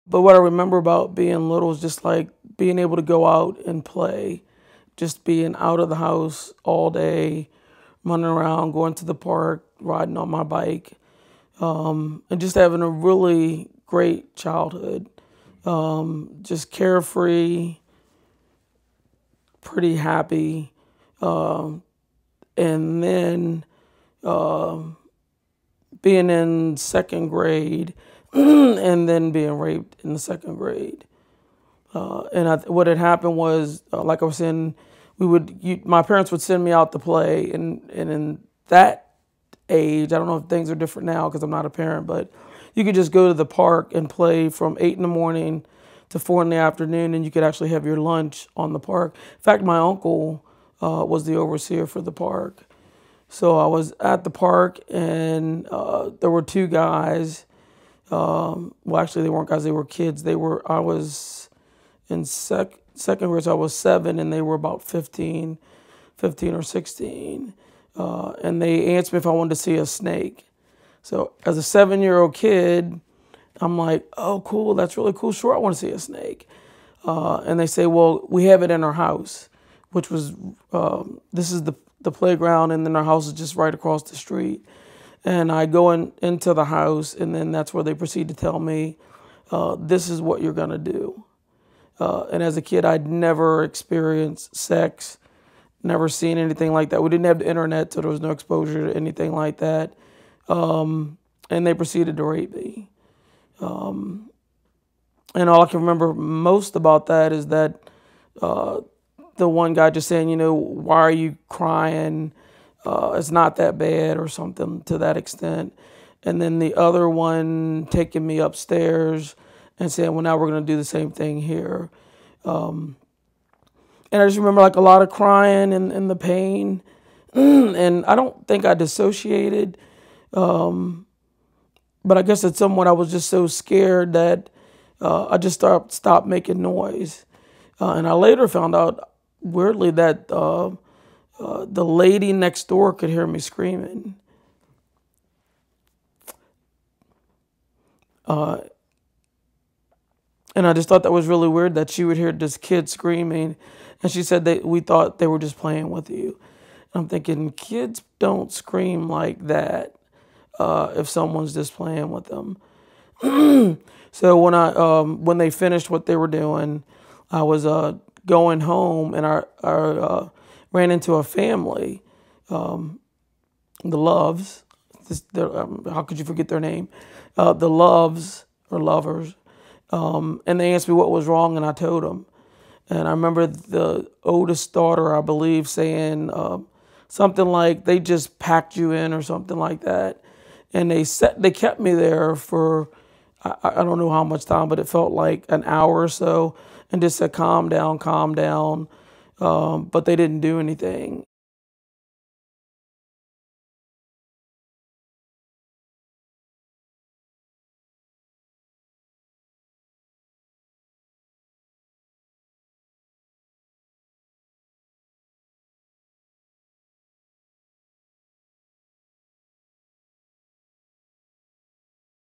But what I remember about being little is just like being able to go out and play, just being out of the house all day, running around, going to the park, riding on my bike, and just having a really great childhood. Just carefree, pretty happy. And then being in second grade and then being raped in the second grade. What had happened was, like I was saying, my parents would send me out to play, and in that age, I don't know if things are different now because I'm not a parent, but you could just go to the park and play from 8 in the morning to 4 in the afternoon, and you could actually have your lunch on the park. In fact, my uncle was the overseer for the park. So I was at the park, and there were two guys. Well, actually, they weren't guys; they were kids. I was in second grade, so I was 7, and they were about 15 or 16. And they asked me if I wanted to see a snake. So as a 7-year-old kid, I'm like, oh, cool, that's really cool. Sure, I want to see a snake. And they say, well, we have it in our house, which was, this is the playground, and then our house is just right across the street. And I go into the house, and then that's where they proceed to tell me, this is what you're going to do. And as a kid, I'd never experienced sex, never seen anything like that. We didn't have the internet, so there was no exposure to anything like that. And they proceeded to rape me. And all I can remember most about that is that the one guy just saying, why are you crying? It's not that bad, or something to that extent. And then the other one taking me upstairs and saying, well, now we're going to do the same thing here. And I just remember like a lot of crying and the pain. And I don't think I dissociated. But I guess at some point I was just so scared that I just stopped making noise. And I later found out, weirdly, that the lady next door could hear me screaming. And I just thought that was really weird that she would hear this kid screaming. And she said that we thought they were just playing with you. And I'm thinking, kids don't scream like that if someone's just playing with them. So when they finished what they were doing, I was going home, and I ran into a family, the Loves. How could you forget their name? The Loves, or Lovers. And they asked me what was wrong, and I told them. And I remember the oldest daughter, I believe, saying something like, they just packed you in, or something like that. And they kept me there for, I don't know how much time, but it felt like an hour or so, and just said, calm down, calm down. But they didn't do anything.